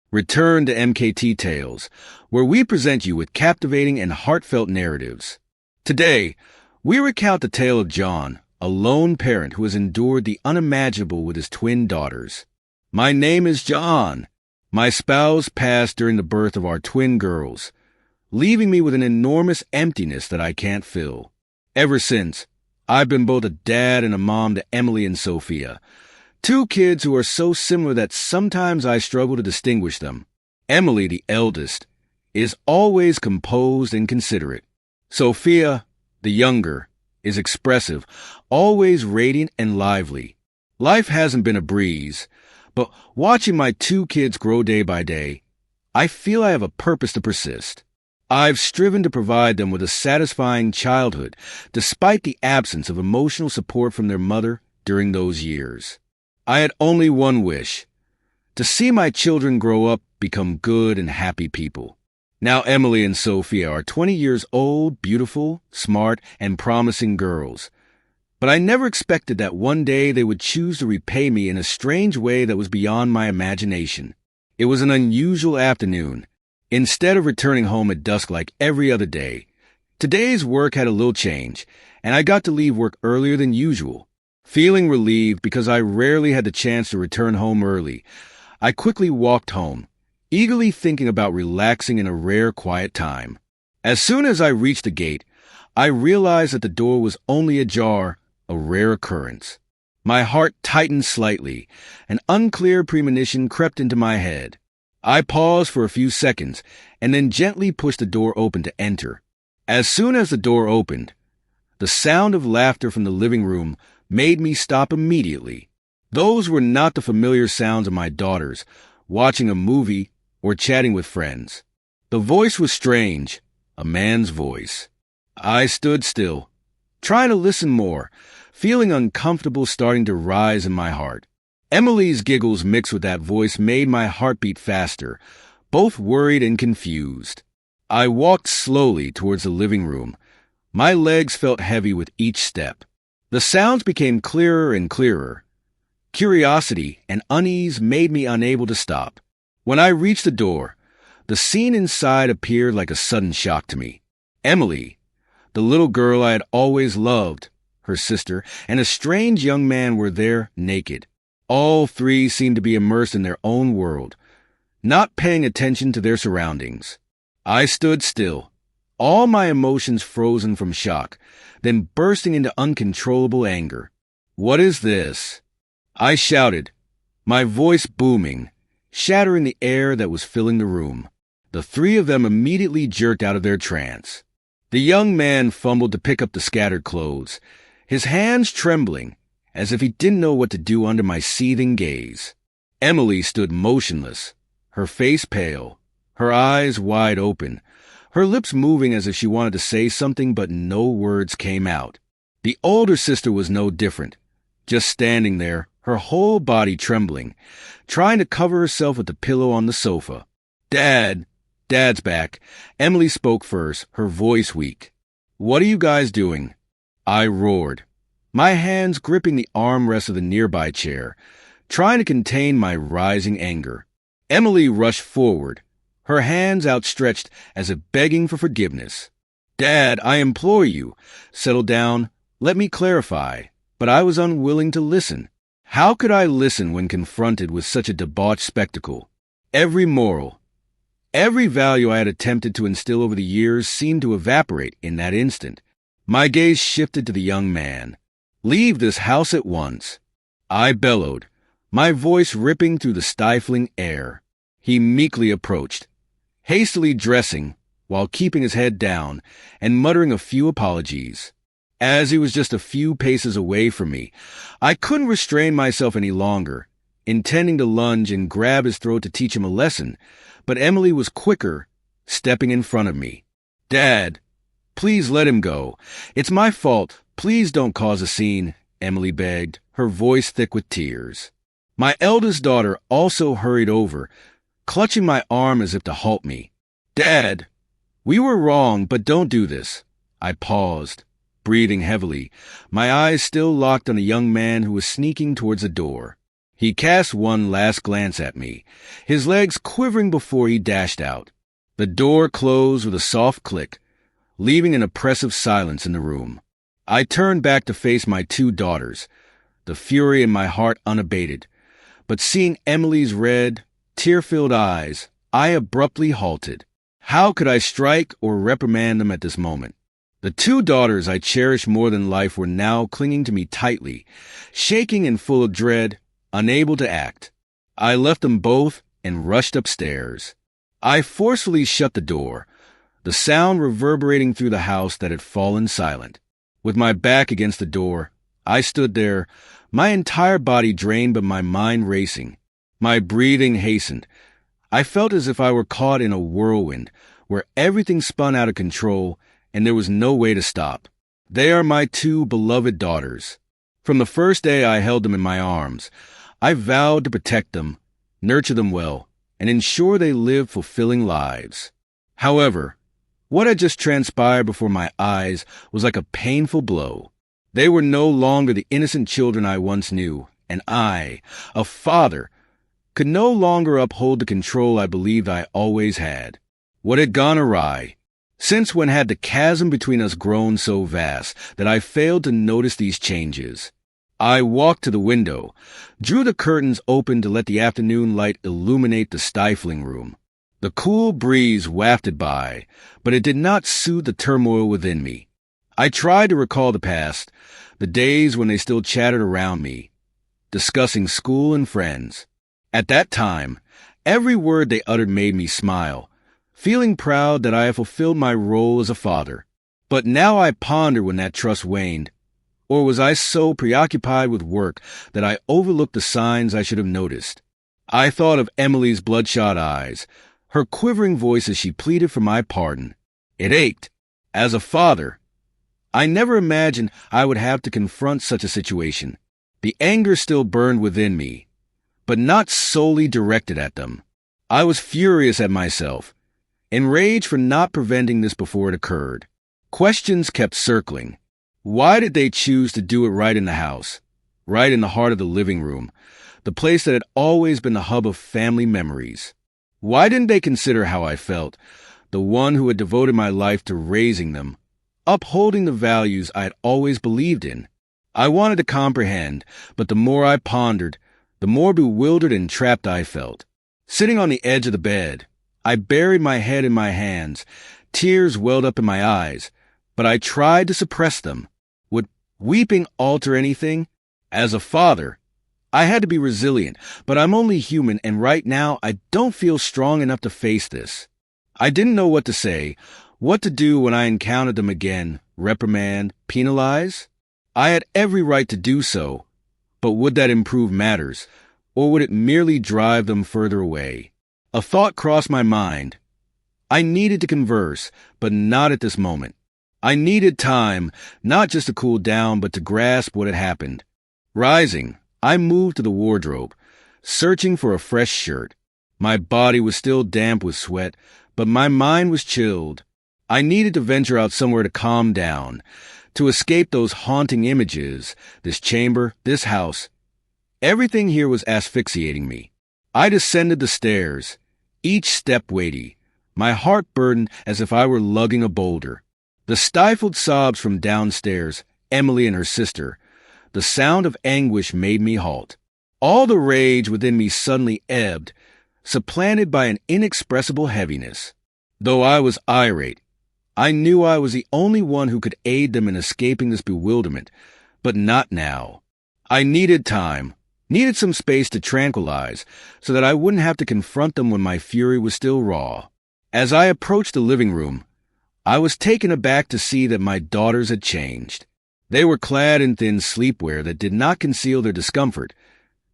Return to MKT Tales, where we present you with captivating and heartfelt narratives. Today, we recount the tale of John, a lone parent who has endured the unimaginable with his twin daughters. My name is John. My spouse passed during the birth of our twin girls, leaving me with an enormous emptiness that I can't fill. Ever since, I've been both a dad and a mom to Emily and Sophia, two kids who are so similar that sometimes I struggle to distinguish them. Emily, the eldest, is always composed and considerate. Sophia, the younger, is expressive, always radiant and lively. Life hasn't been a breeze, but watching my two kids grow day by day, I feel I have a purpose to persist. I've striven to provide them with a satisfying childhood, despite the absence of emotional support from their mother during those years. I had only one wish: to see my children grow up, become good and happy people. Now Emily and Sophia are 20 years old, beautiful, smart, and promising girls. But I never expected that one day they would choose to repay me in a strange way that was beyond my imagination. It was an unusual afternoon. Instead of returning home at dusk like every other day, today's work had a little change, and I got to leave work earlier than usual. Feeling relieved because I rarely had the chance to return home early, I quickly walked home, eagerly thinking about relaxing in a rare quiet time. As soon as I reached the gate, I realized that the door was only ajar, a rare occurrence. My heart tightened slightly. An unclear premonition crept into my head. I paused for a few seconds and then gently pushed the door open to enter. As soon as the door opened, the sound of laughter from the living room made me stop immediately. Those were not the familiar sounds of my daughters, watching a movie or chatting with friends. The voice was strange, a man's voice. I stood still, trying to listen more, feeling uncomfortable starting to rise in my heart. Emily's giggles mixed with that voice made my heart beat faster, both worried and confused. I walked slowly towards the living room. My legs felt heavy with each step. The sounds became clearer and clearer. Curiosity and unease made me unable to stop. When I reached the door, the scene inside appeared like a sudden shock to me. Emily, the little girl I had always loved, her sister, and a strange young man were there naked. All three seemed to be immersed in their own world, not paying attention to their surroundings. I stood still, all my emotions frozen from shock, then bursting into uncontrollable anger. "What is this?" I shouted, my voice booming, shattering the air that was filling the room. The three of them immediately jerked out of their trance. The young man fumbled to pick up the scattered clothes, his hands trembling, as if he didn't know what to do under my seething gaze. Emily stood motionless, her face pale, her eyes wide open, her lips moving as if she wanted to say something but no words came out. The older sister was no different, just standing there, her whole body trembling, trying to cover herself with the pillow on the sofa. Dad's back." Emily spoke first, her voice weak. "What are you guys doing?" I roared, my hands gripping the armrest of the nearby chair, trying to contain my rising anger. Emily rushed forward, her hands outstretched as if begging for forgiveness. "Dad, I implore you, settle down, let me clarify." But I was unwilling to listen. How could I listen when confronted with such a debauched spectacle? Every moral, every value I had attempted to instill over the years seemed to evaporate in that instant. My gaze shifted to the young man. "Leave this house at once," I bellowed, my voice ripping through the stifling air. He meekly approached, hastily dressing while keeping his head down and muttering a few apologies. As he was just a few paces away from me, I couldn't restrain myself any longer, intending to lunge and grab his throat to teach him a lesson, but Emily was quicker, stepping in front of me. "Dad, please let him go. It's my fault. Please don't cause a scene," Emily begged, her voice thick with tears. My eldest daughter also hurried over, clutching my arm as if to halt me. "Dad, we were wrong, but don't do this." I paused, breathing heavily, my eyes still locked on a young man who was sneaking towards the door. He cast one last glance at me, his legs quivering before he dashed out. The door closed with a soft click, leaving an oppressive silence in the room. I turned back to face my two daughters, the fury in my heart unabated. But seeing Emily's red, tear-filled eyes, I abruptly halted. How could I strike or reprimand them at this moment? The two daughters I cherished more than life were now clinging to me tightly, shaking and full of dread, unable to act. I left them both and rushed upstairs. I forcefully shut the door, the sound reverberating through the house that had fallen silent. With my back against the door, I stood there, my entire body drained but my mind racing. My breathing hastened. I felt as if I were caught in a whirlwind, where everything spun out of control and there was no way to stop. They are my two beloved daughters. From the first day I held them in my arms, I vowed to protect them, nurture them well, and ensure they live fulfilling lives. However, what had just transpired before my eyes was like a painful blow. They were no longer the innocent children I once knew, and I, a father, could no longer uphold the control I believed I always had. What had gone awry? Since when had the chasm between us grown so vast that I failed to notice these changes? I walked to the window, drew the curtains open to let the afternoon light illuminate the stifling room. The cool breeze wafted by, but it did not soothe the turmoil within me. I tried to recall the past, the days when they still chattered around me, discussing school and friends. At that time, every word they uttered made me smile, feeling proud that I had fulfilled my role as a father. But now I ponder when that trust waned. Or was I so preoccupied with work that I overlooked the signs I should have noticed? I thought of Emily's bloodshot eyes, her quivering voice as she pleaded for my pardon. It ached. As a father, I never imagined I would have to confront such a situation. The anger still burned within me, but not solely directed at them. I was furious at myself, enraged for not preventing this before it occurred. Questions kept circling. Why did they choose to do it right in the house, right in the heart of the living room, the place that had always been the hub of family memories? Why didn't they consider how I felt, the one who had devoted my life to raising them, upholding the values I had always believed in? I wanted to comprehend, but the more I pondered, the more bewildered and trapped I felt. Sitting on the edge of the bed, I buried my head in my hands. Tears welled up in my eyes, but I tried to suppress them. Would weeping alter anything? As a father, I had to be resilient, but I'm only human, and right now I don't feel strong enough to face this. I didn't know what to say, what to do when I encountered them again. Reprimand, penalize? I had every right to do so, but would that improve matters, or would it merely drive them further away? A thought crossed my mind. I needed to converse, but not at this moment. I needed time, not just to cool down, but to grasp what had happened. Rising, I moved to the wardrobe, searching for a fresh shirt. My body was still damp with sweat, but my mind was chilled. I needed to venture out somewhere to calm down, to escape those haunting images, this chamber, this house. Everything here was asphyxiating me. I descended the stairs, each step weighty, my heart burdened as if I were lugging a boulder. The stifled sobs from downstairs, Emily and her sister, the sound of anguish made me halt. All the rage within me suddenly ebbed, supplanted by an inexpressible heaviness. Though I was irate, I knew I was the only one who could aid them in escaping this bewilderment, but not now. I needed time, needed some space to tranquilize, so that I wouldn't have to confront them when my fury was still raw. As I approached the living room, I was taken aback to see that my daughters had changed. They were clad in thin sleepwear that did not conceal their discomfort,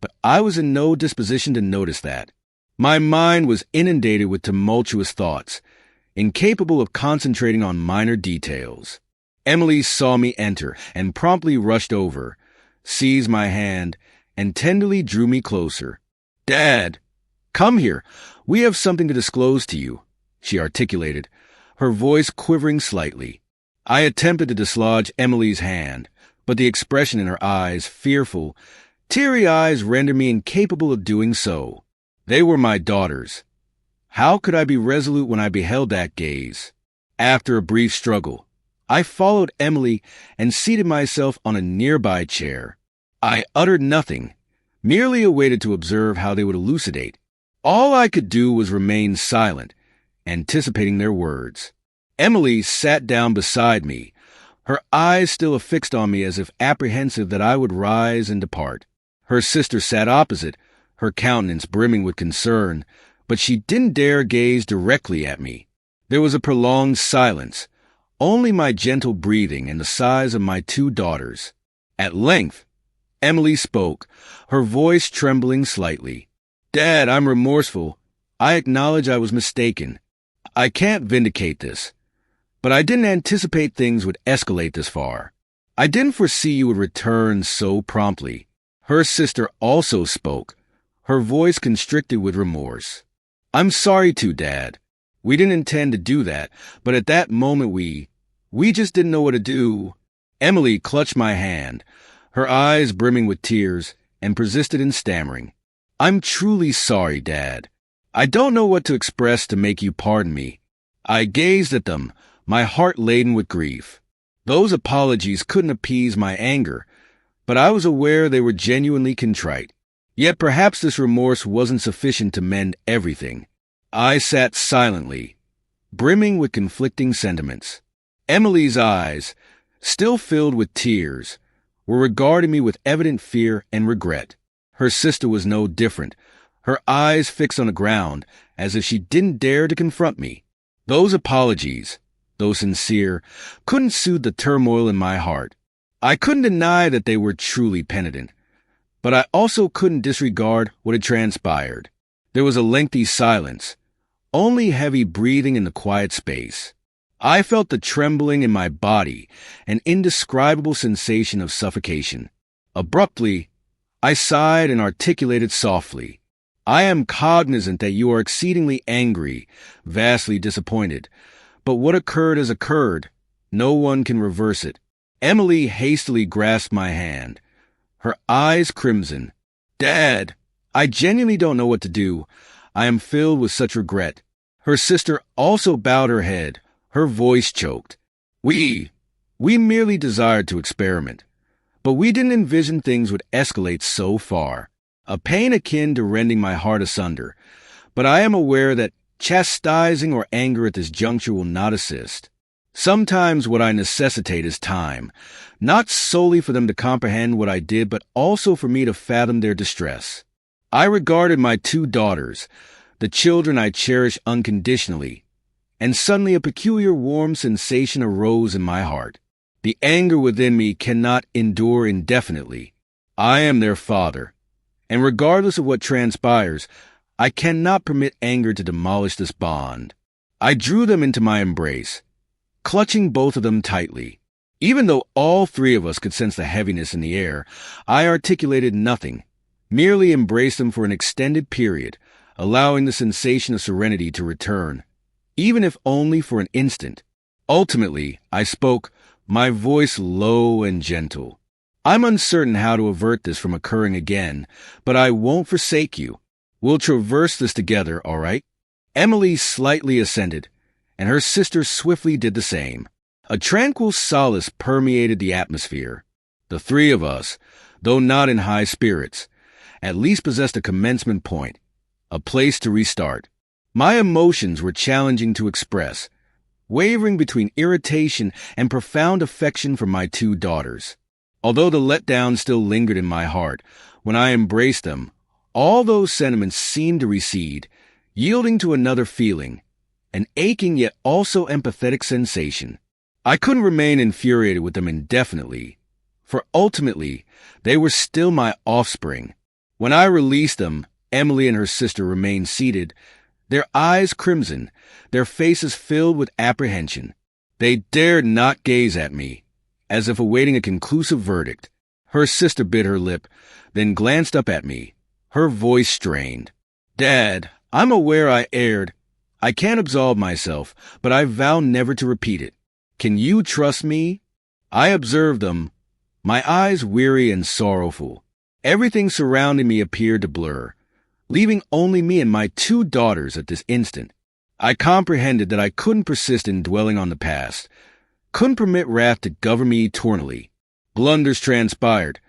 but I was in no disposition to notice that. My mind was inundated with tumultuous thoughts, incapable of concentrating on minor details. Emily saw me enter and promptly rushed over, seized my hand, and tenderly drew me closer. "Dad, come here. We have something to disclose to you," she articulated, her voice quivering slightly. I attempted to dislodge Emily's hand, but the expression in her eyes, fearful, Teary eyes rendered me incapable of doing so. They were my daughters. How could I be resolute when I beheld that gaze? After a brief struggle, I followed Emily and seated myself on a nearby chair. I uttered nothing, merely awaited to observe how they would elucidate. All I could do was remain silent, anticipating their words. Emily sat down beside me, her eyes still affixed on me as if apprehensive that I would rise and depart. Her sister sat opposite, her countenance brimming with concern, but she didn't dare gaze directly at me. There was a prolonged silence, only my gentle breathing and the sighs of my two daughters. At length, Emily spoke, her voice trembling slightly. "Dad, I'm remorseful. I acknowledge I was mistaken. I can't vindicate this, but I didn't anticipate things would escalate this far. I didn't foresee you would return so promptly." Her sister also spoke, her voice constricted with remorse. "I'm sorry too, Dad. We didn't intend to do that, but at that moment we just didn't know what to do." Emily clutched my hand, her eyes brimming with tears, and persisted in stammering. "I'm truly sorry, Dad. I don't know what to express to make you pardon me." I gazed at them, my heart laden with grief. Those apologies couldn't appease my anger, but I was aware they were genuinely contrite. Yet perhaps this remorse wasn't sufficient to mend everything. I sat silently, brimming with conflicting sentiments. Emily's eyes, still filled with tears, were regarding me with evident fear and regret. Her sister was no different, her eyes fixed on the ground, as if she didn't dare to confront me. Those apologies, though sincere, couldn't soothe the turmoil in my heart. I couldn't deny that they were truly penitent, but I also couldn't disregard what had transpired. There was a lengthy silence, only heavy breathing in the quiet space. I felt the trembling in my body, an indescribable sensation of suffocation. Abruptly, I sighed and articulated softly, "I am cognizant that you are exceedingly angry, vastly disappointed, but what occurred has occurred. No one can reverse it." Emily hastily grasped my hand, her eyes crimson. "Dad, I genuinely don't know what to do. I am filled with such regret." Her sister also bowed her head, her voice choked. We merely desired to experiment, but we didn't envision things would escalate so far. A pain akin to rending my heart asunder, but I am aware that chastising or anger at this juncture will not assist. Sometimes what I necessitate is time, not solely for them to comprehend what I did, but also for me to fathom their distress. I regarded my two daughters, the children I cherish unconditionally, and suddenly a peculiar warm sensation arose in my heart. The anger within me cannot endure indefinitely. I am their father, and regardless of what transpires, I cannot permit anger to demolish this bond. I drew them into my embrace, clutching both of them tightly. Even though all three of us could sense the heaviness in the air, I articulated nothing, merely embraced them for an extended period, allowing the sensation of serenity to return, even if only for an instant. Ultimately, I spoke, my voice low and gentle. "I'm uncertain how to avert this from occurring again, but I won't forsake you. We'll traverse this together, all right?" Emily slightly assented, and her sister swiftly did the same. A tranquil solace permeated the atmosphere. The three of us, though not in high spirits, at least possessed a commencement point, a place to restart. My emotions were challenging to express, wavering between irritation and profound affection for my two daughters. Although the letdown still lingered in my heart, when I embraced them, all those sentiments seemed to recede, yielding to another feeling, an aching yet also empathetic sensation. I couldn't remain infuriated with them indefinitely, for ultimately they were still my offspring. When I released them, Emily and her sister remained seated, their eyes crimson, their faces filled with apprehension. They dared not gaze at me, as if awaiting a conclusive verdict. Her sister bit her lip, then glanced up at me, her voice strained. "Dad, I'm aware I erred. I can't absolve myself, but I vow never to repeat it. Can you trust me?" I observed them, my eyes weary and sorrowful. Everything surrounding me appeared to blur, leaving only me and my 2 daughters at this instant. I comprehended that I couldn't persist in dwelling on the past, couldn't permit wrath to govern me eternally. Blunders transpired,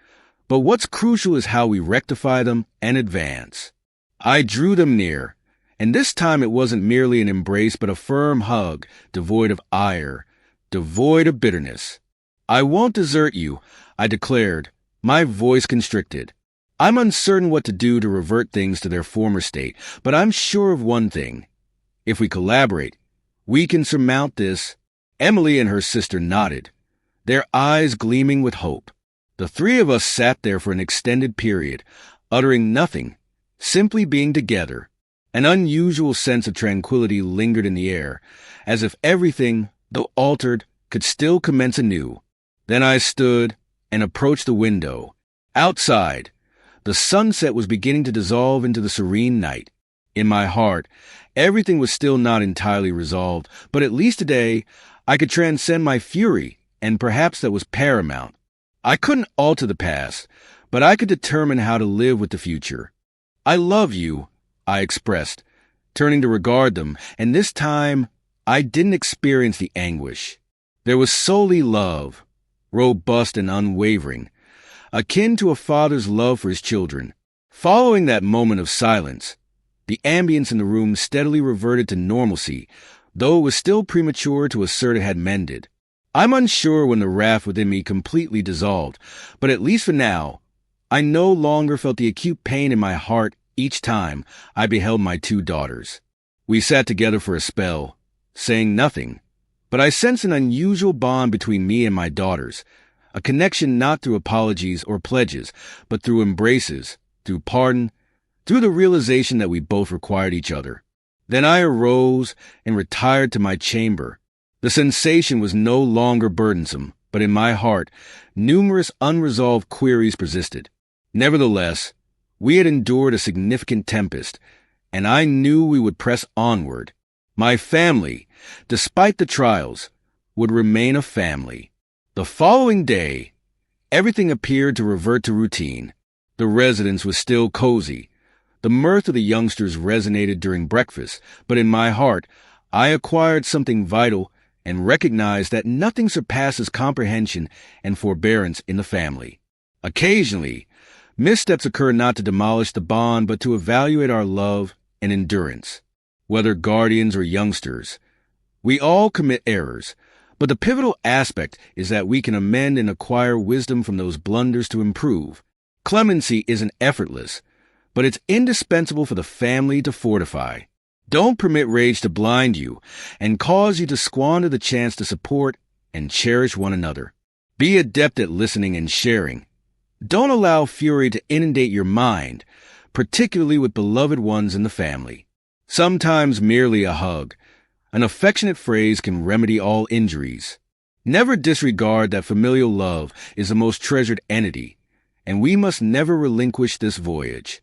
but what's crucial is how we rectify them and advance. I drew them near, and this time it wasn't merely an embrace but a firm hug, devoid of ire, devoid of bitterness. "I won't desert you," I declared, my voice constricted. "I'm uncertain what to do to revert things to their former state, but I'm sure of one thing. If we collaborate, we can surmount this." Emily and her sister nodded, their eyes gleaming with hope. The 3 of us sat there for an extended period, uttering nothing, simply being together. An unusual sense of tranquility lingered in the air, as if everything, though altered, could still commence anew. Then I stood and approached the window. Outside, the sunset was beginning to dissolve into the serene night. In my heart, everything was still not entirely resolved, but at least today I could transcend my fury, and perhaps that was paramount. I couldn't alter the past, but I could determine how to live with the future. "I love you," I expressed, turning to regard them, and this time I didn't experience the anguish. There was solely love, robust and unwavering, akin to a father's love for his children. Following that moment of silence, the ambience in the room steadily reverted to normalcy, though it was still premature to assert it had mended. I'm unsure when the wrath within me completely dissolved, but at least for now, I no longer felt the acute pain in my heart each time I beheld my 2 daughters. We sat together for a spell, saying nothing, but I sensed an unusual bond between me and my daughters, a connection not through apologies or pledges, but through embraces, through pardon, through the realization that we both required each other. Then I arose and retired to my chamber. The sensation was no longer burdensome, but in my heart, numerous unresolved queries persisted. Nevertheless, we had endured a significant tempest, and I knew we would press onward. My family, despite the trials, would remain a family. The following day, everything appeared to revert to routine. The residence was still cozy. The mirth of the youngsters resonated during breakfast, but in my heart, I acquired something vital and recognized that nothing surpasses comprehension and forbearance in the family. Occasionally, missteps occur not to demolish the bond but to evaluate our love and endurance. Whether guardians or youngsters, we all commit errors, but the pivotal aspect is that we can amend and acquire wisdom from those blunders to improve. Clemency isn't effortless, but it's indispensable for the family to fortify. Don't permit rage to blind you and cause you to squander the chance to support and cherish one another. Be adept at listening and sharing. Don't allow fury to inundate your mind, particularly with beloved ones in the family. Sometimes merely a hug, an affectionate phrase can remedy all injuries. Never disregard that familial love is the most treasured entity, and we must never relinquish this voyage.